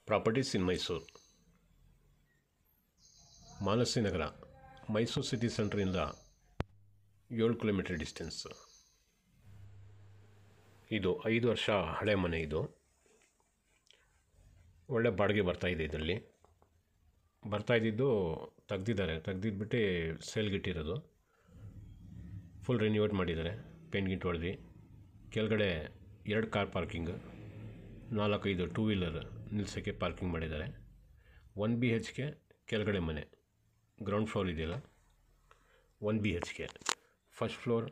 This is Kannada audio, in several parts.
Properties in Mysuru. Manasi Nagara, Mysuru city ಸೆಂಟ್ರಿಂದ 7 ಕಿಲೋಮೀಟರ್ ಡಿಸ್ಟೆನ್ಸ್. ಇದು 5 ವರ್ಷ ಹಳೆ ಮನೆ. ಇದು ಒಳ್ಳೆ ಬಾಡಿಗೆ ಬರ್ತಾಯಿದೆ. ಇದರಲ್ಲಿ ಬರ್ತಾಯಿದ್ದು ತೆಗ್ದಿದ್ಬಿಟ್ಟು ಸೇಲ್ಗಿಟ್ಟಿರೋದು. ಫುಲ್ ರಿನ್ಯೂವೇಟ್ ಮಾಡಿದ್ದಾರೆ, ಪೇಂಟ್ ಗಿಂಟ್ ಹೊಡೆದು. ಕೆಳಗಡೆ 2 ಕಾರ್ ಪಾರ್ಕಿಂಗ್, 4-5 ಟೂ ವೀಲರ್ ನಿಲ್ಸೋಕ್ಕೆ ಪಾರ್ಕಿಂಗ್ ಮಾಡಿದ್ದಾರೆ. 1 BHK ಕೆಳಗಡೆ ಮನೆ, ಗ್ರೌಂಡ್ ಫ್ಲೋರ್ ಇದೆಯಲ್ಲ 1 BHK, first floor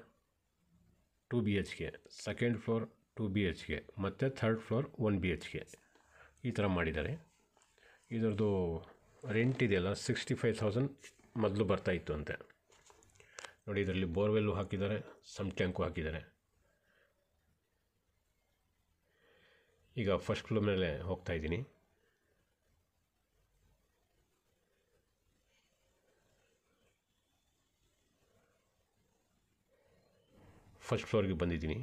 2 BHK, second floor 2 BHK ಮತ್ತು ಥರ್ಡ್ ಫ್ಲೋರ್ 1 BHK ಈ ಥರ ಮಾಡಿದ್ದಾರೆ. ಇದರದ್ದು ರೆಂಟ್ ಇದೆಯಲ್ಲ 65,000 ಮೊದಲು ಬರ್ತಾಯಿತ್ತು ಅಂತೆ. ನೋಡಿ, ಇದರಲ್ಲಿ ಬೋರ್ವೆಲ್ಲು ಹಾಕಿದ್ದಾರೆ, ಸಮ್ ಟ್ಯಾಂಕು ಹಾಕಿದ್ದಾರೆ. ಈಗ ಫಸ್ಟ್ ಫ್ಲೋರ್ ಮೇಲೆ ಹೋಗ್ತಾಯಿದ್ದೀನಿ. ಫಸ್ಟ್ ಫ್ಲೋರ್ಗೆ ಬಂದಿದ್ದೀನಿ.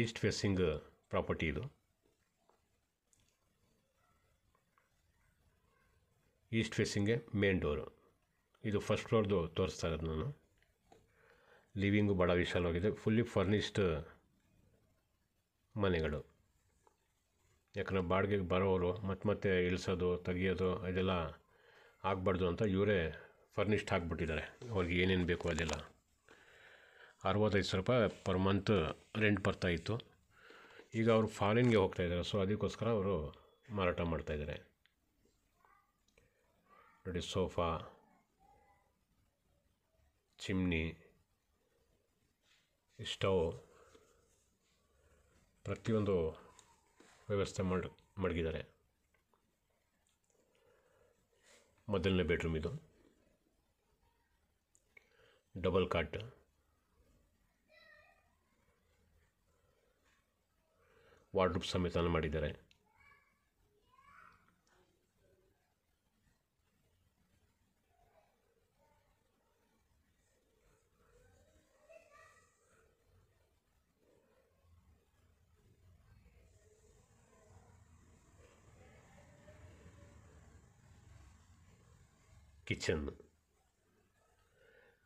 ಈಸ್ಟ್ ಫೇಸಿಂಗ್ ಪ್ರಾಪರ್ಟಿ ಇದು. ಈಸ್ಟ್ ಫೇಸಿಂಗ್ಗೆ ಮೇನ್ ಡೋರು. ಇದು ಫಸ್ಟ್ ಫ್ಲೋರ್ದು ತೋರಿಸ್ತಾ ಇರೋದು ನಾನು. ಲಿವಿಂಗು ಭಾಳ ವಿಶಾಲವಾಗಿದೆ, ಫುಲ್ಲಿ ಫರ್ನಿಶ್ಡ್ ಮನೆಗಳು. ಯಾಕಂದರೆ ಬಾಡಿಗೆಗೆ ಬರೋರು ಮತ್ತೆ ಇಳಿಸೋದು ತೆಗಿಯೋದು ಅದೆಲ್ಲ ಆಗಬಾರ್ದು ಅಂತ ಇವರೇ ಫರ್ನಿಶ್ಡ್ ಹಾಕ್ಬಿಟ್ಟಿದ್ದಾರೆ. ಅವ್ರಿಗೆ ಏನೇನು ಬೇಕು ಅದೆಲ್ಲ. 65,000 ರೂಪಾಯಿ ಪರ್ ಮಂತ್ ರೆಂಟ್ ಬರ್ತಾಯಿತ್ತು. ಈಗ ಅವರು ಫಾರಿನ್ಗೆ ಹೋಗ್ತಾಯಿದ್ದಾರೆ, ಸೊ ಅದಕ್ಕೋಸ್ಕರ ಅವರು ಮಾರಾಟ ಮಾಡ್ತಾಯಿದ್ದಾರೆ. ನೋಡಿ, ಸೋಫಾ, ಚಿಮ್ನಿ, ಸ್ಟವ್, ಪ್ರತಿಯೊಂದು ವ್ಯವಸ್ಥೆ ಮಡಗಿದ್ದಾರೆ. ಮೊದಲನೇ ಬೆಡ್ರೂಮ್ ಇದು, ಡಬಲ್ ಕಾಟ್. ವಾರ್ಡ್ರೋಬ್ ಸಮೇತ ಮಾಡಿದ್ದಾರೆ.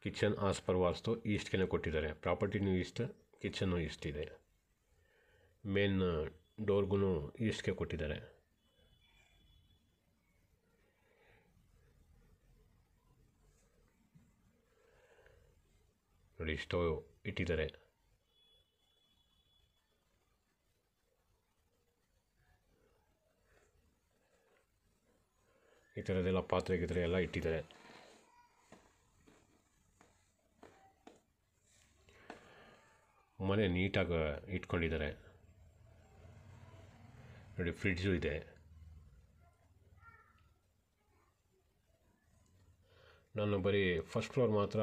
ಕಿಚನ್ ಆಸ್ ಪರ್ ವಾಸ್ತು ಈಸ್ಟ್ಗೆ ಕೊಟ್ಟಿದ್ದಾರೆ. ಪ್ರಾಪರ್ಟಿನೂ ಈಸ್ಟ್, ಕಿಚನ್ನು ಈಸ್ಟ್ ಇದೆ. ಮೇನ್ ಡೋರ್ಗೂ ಈಸ್ಟ್ಗೆ ಕೊಟ್ಟಿದ್ದಾರೆ. ನೋಡಿ, ಸ್ಟವ್ ಇಟ್ಟಿದ್ದಾರೆ. ಈ ಥರದ್ದೆಲ್ಲ ಪಾತ್ರೆ ಎಲ್ಲ ಇಟ್ಟಿದ್ದಾರೆ. ಮನೆ ನೀಟಾಗಿ ಇಟ್ಕೊಂಡಿದ್ದಾರೆ. ನೋಡಿ, ಫ್ರಿಡ್ಜು ಇದೆ. ನಾನು ಬರೀ ಫಸ್ಟ್ ಫ್ಲೋರ್ ಮಾತ್ರ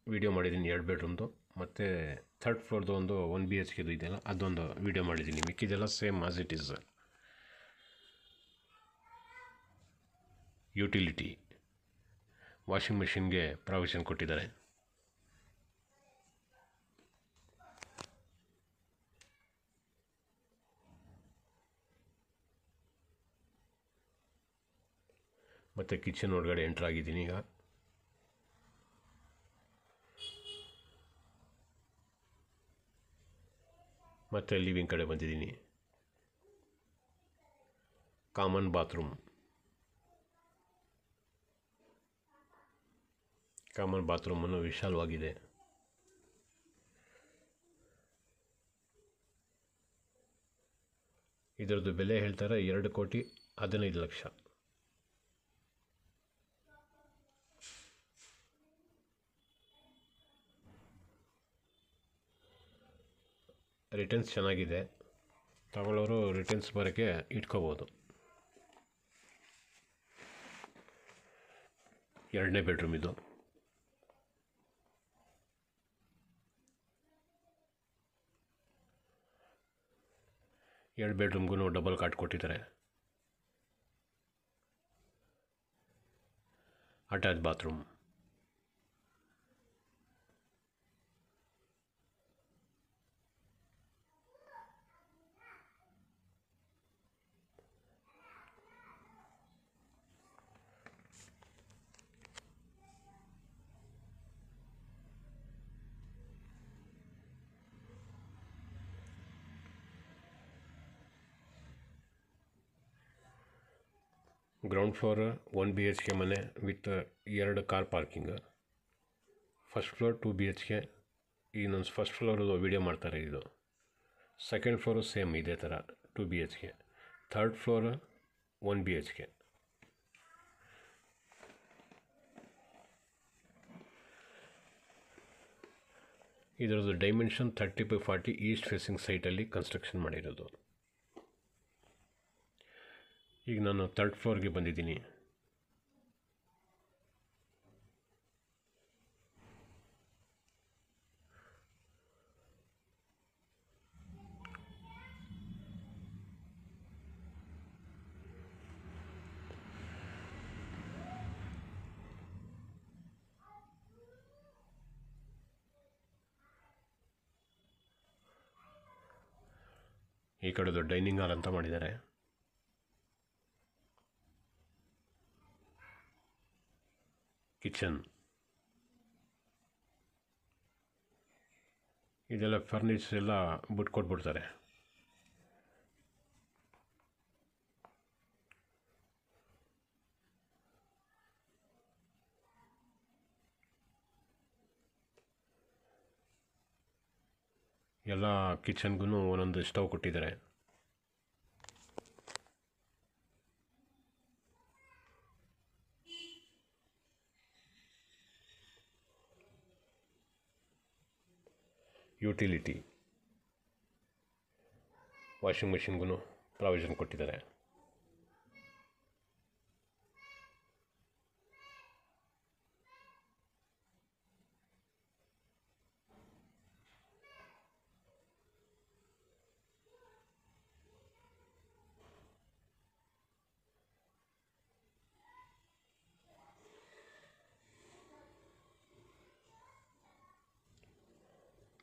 ವಿಡಿಯೋ ಮಾಡಿದ್ದೀನಿ, 2 ಬೆಡ್ರೂಮ್ದು. ಮತ್ತು ಥರ್ಡ್ ಫ್ಲೋರ್ದು ಒಂದು 1 BHK ಇದೆಯಲ್ಲ ಅದೊಂದು ವಿಡಿಯೋ ಮಾಡಿದ್ದೀನಿ. ಮಿಕ್ಕಿದೆಲ್ಲ same as it is. Utility, washing ಮೆಷಿನ್ಗೆ ಪ್ರಾವಿಷನ್ ಕೊಟ್ಟಿದ್ದಾರೆ. ಮತ್ತು ಕಿಚನ್ ಒಳಗಡೆ ಎಂಟ್ರ್ ಆಗಿದ್ದೀನಿ ಈಗ. ಮತ್ತು ಲಿವಿಂಗ್ ಕಡೆ ಬಂದಿದ್ದೀನಿ. ಕಾಮನ್ ಬಾತ್ರೂಮನ್ನು ವಿಶಾಲವಾಗಿದೆ. ಇದರದ್ದು ಬೆಲೆ ಹೇಳ್ತಾರೆ 2,15,00,000. ರಿಟರ್ನ್ಸ್ ಚೆನ್ನಾಗಿದೆ, ತಗೊಳ್ಳೋರು ರಿಟರ್ನ್ಸ್ ಬರೋಕ್ಕೆ ಇಟ್ಕೋಬೋದು. 2ನೇ ಬೆಡ್ರೂಮ್ ಇದು. ಎರಡು ಬೆಡ್ರೂಮ್ಗೂ ಡಬಲ್ ಕಾಟ್ ಕೊಟ್ಟಿದ್ದಾರೆ. Attach bathroom. Ground floor 1 BHK ಮನೆ with 2 car parking. First floor 2 BHK. ಈಗ ನಾನು ಫಸ್ಟ್ ಫ್ಲೋರದು ವೀಡಿಯೋ ಮಾಡ್ತಾರೆ ಇದು. ಸೆಕೆಂಡ್ ಫ್ಲೋರು ಸೇಮ್ ಇದೇ ಥರ 2 BHK. Third floor 1 BHK. ಇದರದ್ದು ಡೈಮೆನ್ಷನ್ 30x40 ಈಸ್ಟ್ ಫೇಸಿಂಗ್ ಸೈಟಲ್ಲಿ ಕನ್ಸ್ಟ್ರಕ್ಷನ್ ಮಾಡಿರೋದು. ಈಗ ನಾನು ಥರ್ಡ್ ಫ್ಲೋರ್ಗೆ ಬಂದಿದ್ದೀನಿ. ಈ ಕಡೆದು ಡೈನಿಂಗ್ ಹಾಲ್ ಅಂತ ಮಾಡಿದ್ದಾರೆ. ಕಿಚನ್ ಇದೆಲ್ಲ ಫರ್ನಿಚರ್ ಎಲ್ಲ ಕೊಟ್ಬಿಡ್ತಾರೆ. ಎಲ್ಲ ಕಿಚನ್ಗೂ ಒಂದೊಂದು ಸ್ಟವ್ ಕೊಟ್ಟಿದ್ದಾರೆ. ಯುಟಿಲಿಟಿ ವಾಷಿಂಗ್ ಮೆಷಿನ್ಗೂ ಪ್ರಾವಿಷನ್ ಕೊಟ್ಟಿದ್ದಾರೆ.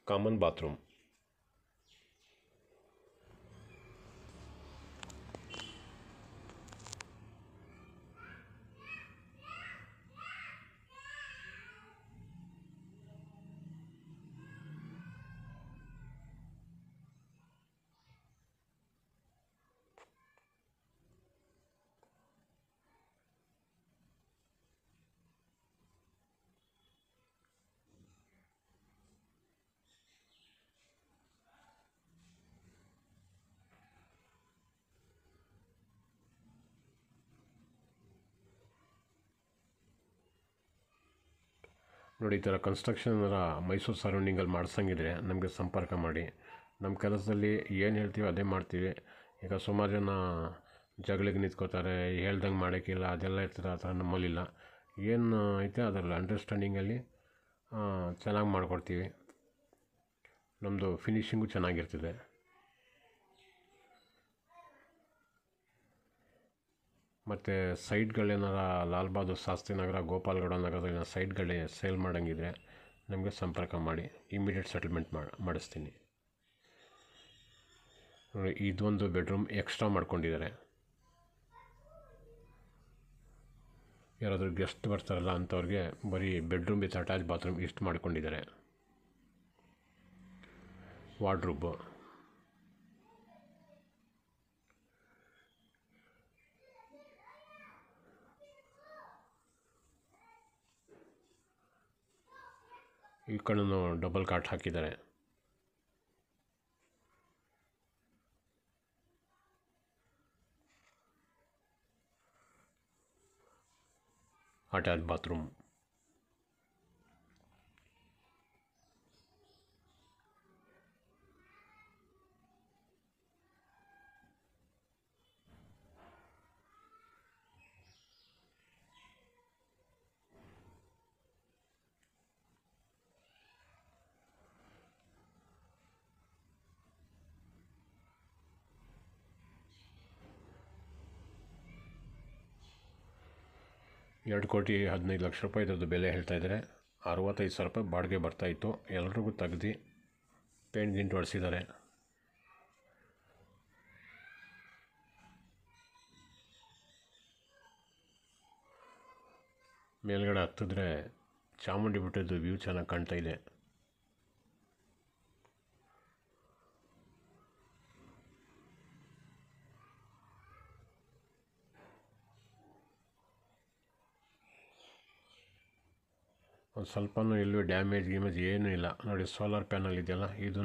Common bathroom. ನೋಡಿ, ಈ ಥರ ಕನ್ಸ್ಟ್ರಕ್ಷನ್ ಮೈಸೂರು ಸರೌಂಡಿಂಗಲ್ಲಿ ಮಾಡಿಸಂಗಿದ್ರೆ ನಮಗೆ ಸಂಪರ್ಕ ಮಾಡಿ. ನಮ್ಮ ಕೆಲಸದಲ್ಲಿ ಏನು ಹೇಳ್ತೀವಿ ಅದೇ ಮಾಡ್ತೀವಿ. ಈಗ ಸುಮಾರು ಜನ ಜಗಳಿಗೆ ನಿಂತ್ಕೋತಾರೆ, ಹೇಳ್ದಂಗೆ ಮಾಡೋಕ್ಕಿಲ್ಲ, ಅದೆಲ್ಲ ಇರ್ತದೆ. ಆ ಥರ ನಮ್ಮಲ್ಲಿಲ್ಲ. ಏನು ಐತೆ ಅದರಲ್ಲಿ ಅಂಡರ್ಸ್ಟ್ಯಾಂಡಿಂಗಲ್ಲಿ ಚೆನ್ನಾಗಿ ಮಾಡಿಕೊಡ್ತೀವಿ. ನಮ್ಮದು ಫಿನಿಷಿಂಗು ಚೆನ್ನಾಗಿರ್ತದೆ. ಮತ್ತು ಸೈಟ್ಗಳೇನಾರ ಲಾಲ್ ಬಹದ್ದೂರ್ ಶಾಸ್ತ್ರಿ ನಗರ, ಗೋಪಾಲಗೌಡ ನಗರದಲ್ಲಿ ಸೈಟ್ಗಳೇ ಸೇಲ್ ಮಾಡೋಂಗಿದ್ರೆ ನಮಗೆ ಸಂಪರ್ಕ ಮಾಡಿ. ಇಮಿಡಿಯೇಟ್ ಸೆಟಲ್ಮೆಂಟ್ ಮಾಡಿಸ್ತೀನಿ. ಇದೊಂದು ಬೆಡ್ರೂಮ್ ಎಕ್ಸ್ಟ್ರಾ ಮಾಡ್ಕೊಂಡಿದ್ದಾರೆ. ಯಾರಾದರೂ ಗೆಸ್ಟ್ ಬರ್ತಾರಲ್ಲ ಅಂಥವ್ರಿಗೆ ಬರೀ ಬೆಡ್ರೂಮ್ ವಿತ್ ಅಟ್ಯಾಚ್ ಬಾತ್ರೂಮ್ ಇಷ್ಟು ಮಾಡ್ಕೊಂಡಿದ್ದಾರೆ. ವಾರ್ಡ್ರೋಬ್, ಈ ಕಡೆನೂ ಡಬಲ್ ಕಾಟ್ ಹಾಕಿದ್ದಾರೆ. Attach bathroom. ₹2,15,00,000 ಇದ್ರದ್ದು ಬೆಲೆ ಹೇಳ್ತಾಯಿದ್ದಾರೆ. 65,000 ರೂಪಾಯಿ ಬಾಡಿಗೆ ಬರ್ತಾಯಿತ್ತು. ಎಲ್ರಿಗೂ ತೆಗ್ದು ಪೇಂಟ್ ಗಿಂಟ್ ಹೊಡೆಸಿದ್ದಾರೆ. ಮೇಲ್ಗಡೆ ಹತ್ತಿದ್ರೆ ಚಾಮುಂಡಿ ಬೆಟ್ಟದ್ದು ವ್ಯೂ ಚೆನ್ನಾಗಿ ಕಾಣ್ತಾ ಇದೆ. ಒಂದು ಸ್ವಲ್ಪನೂ ಎಲ್ಲೂ ಡ್ಯಾಮೇಜ್ ಗೀಮೇಜ್ ಏನೂ ಇಲ್ಲ ನೋಡಿ. ಸೋಲಾರ್ ಪ್ಯಾನಲ್ ಇದೆಯಲ್ಲ, ಇದೂ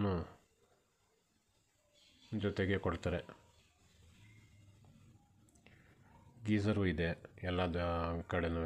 ಜೊತೆಗೆ ಕೊಡ್ತಾರೆ. ಗೀಝರು ಇದೆ ಎಲ್ಲ ಕಡೆನೂ.